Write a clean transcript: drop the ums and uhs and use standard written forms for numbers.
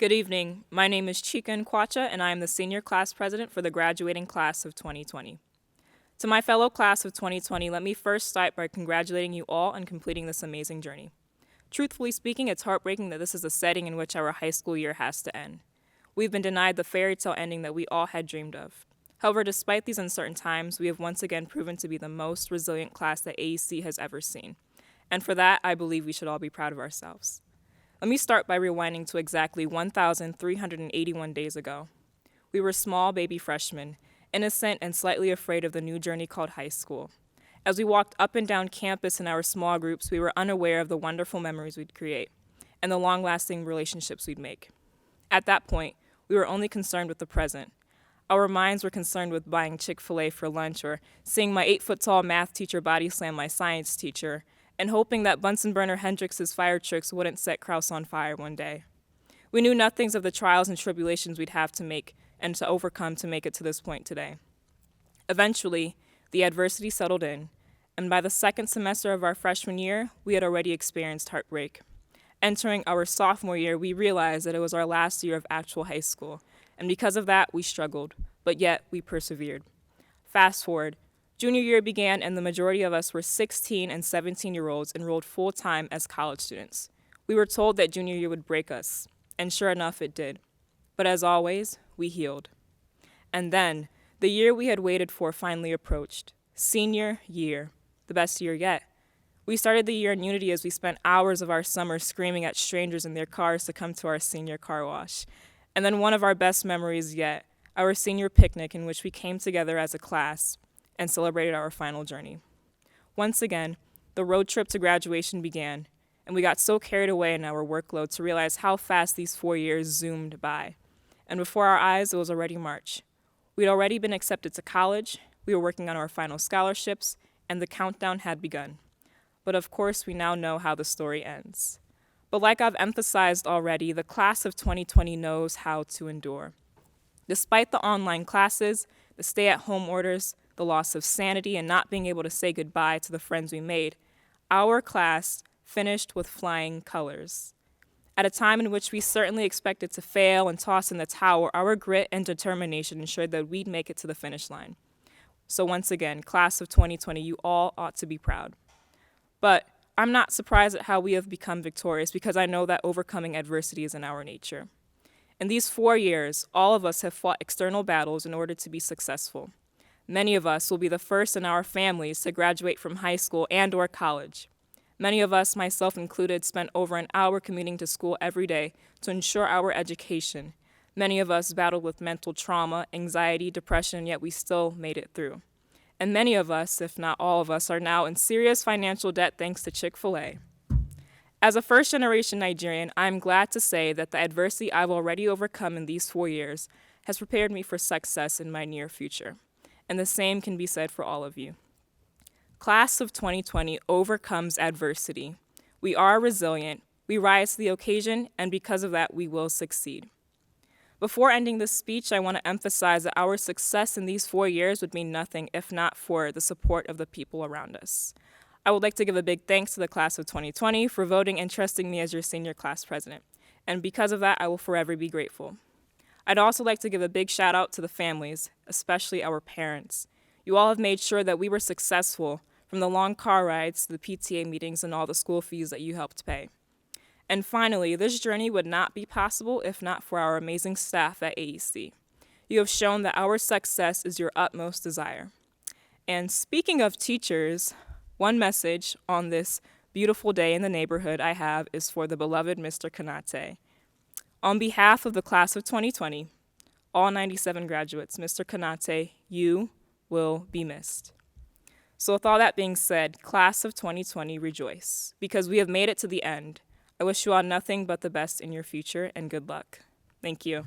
Good evening. My name is Chicka Nkwocha, and I am the senior class president for the graduating class of 2020. To my fellow class of 2020, let me first start by congratulating you all on completing this amazing journey. Truthfully speaking, it's heartbreaking that this is the setting in which our high school year has to end. We've been denied the fairy tale ending that we all had dreamed of. However, despite these uncertain times, we have once again proven to be the most resilient class that AEC has ever seen. And for that, I believe we should all be proud of ourselves. Let me start by rewinding to exactly 1,381 days ago. We were small baby freshmen, innocent and slightly afraid of the new journey called high school. As we walked up and down campus in our small groups, we were unaware of the wonderful memories we'd create and the long-lasting relationships we'd make. At that point, we were only concerned with the present. Our minds were concerned with buying Chick-fil-A for lunch or seeing my 8-foot-tall math teacher body slam my science teacher, and hoping that Bunsen burner Hendrix's fire tricks wouldn't set Krause on fire one day. We knew nothing of the trials and tribulations we'd have to make and to overcome to make it to this point today. Eventually, the adversity settled in, and by the second semester of our freshman year, we had already experienced heartbreak. Entering our sophomore year, we realized that it was our last year of actual high school, and because of that, we struggled, but yet we persevered. Fast forward, junior year began, and the majority of us were 16 and 17-year-olds enrolled full-time as college students. We were told that junior year would break us, and sure enough, it did. But as always, we healed. And then, the year we had waited for finally approached. Senior year, the best year yet. We started the year in unity as we spent hours of our summer screaming at strangers in their cars to come to our senior car wash. And then one of our best memories yet, our senior picnic in which we came together as a class and celebrated our final journey. Once again, the road trip to graduation began, and we got so carried away in our workload to realize how fast these 4 years zoomed by. And before our eyes, it was already March. We'd already been accepted to college, we were working on our final scholarships, and the countdown had begun. But of course, we now know how the story ends. But like I've emphasized already, the class of 2020 knows how to endure. Despite the online classes, the stay-at-home orders, the loss of sanity, and not being able to say goodbye to the friends we made, our class finished with flying colors. At a time in which we certainly expected to fail and toss in the towel, our grit and determination ensured that we'd make it to the finish line. So once again, class of 2020, you all ought to be proud. But I'm not surprised at how we have become victorious because I know that overcoming adversity is in our nature. In these 4 years, all of us have fought external battles in order to be successful. Many of us will be the first in our families to graduate from high school and/or college. Many of us, myself included, spent over an hour commuting to school every day to ensure our education. Many of us battled with mental trauma, anxiety, depression, yet we still made it through. And many of us, if not all of us, are now in serious financial debt thanks to Chick-fil-A. As a first-generation Nigerian, I'm glad to say that the adversity I've already overcome in these 4 years has prepared me for success in my near future. And the same can be said for all of you. Class of 2020 overcomes adversity. We are resilient, we rise to the occasion, and because of that, we will succeed. Before ending this speech, I want to emphasize that our success in these 4 years would mean nothing if not for the support of the people around us. I would like to give a big thanks to the class of 2020 for voting and trusting me as your senior class president. And because of that, I will forever be grateful. I'd also like to give a big shout out to the families, especially our parents. You all have made sure that we were successful, from the long car rides to the PTA meetings and all the school fees that you helped pay. And finally, this journey would not be possible if not for our amazing staff at AEC. You have shown that our success is your utmost desire. And speaking of teachers, one message on this beautiful day in the neighborhood I have is for the beloved Mr. Kanate. On behalf of the class of 2020, all 97 graduates, Mr. Kanate, you will be missed. So with all that being said, class of 2020, rejoice, because we have made it to the end. I wish you all nothing but the best in your future, and good luck. Thank you.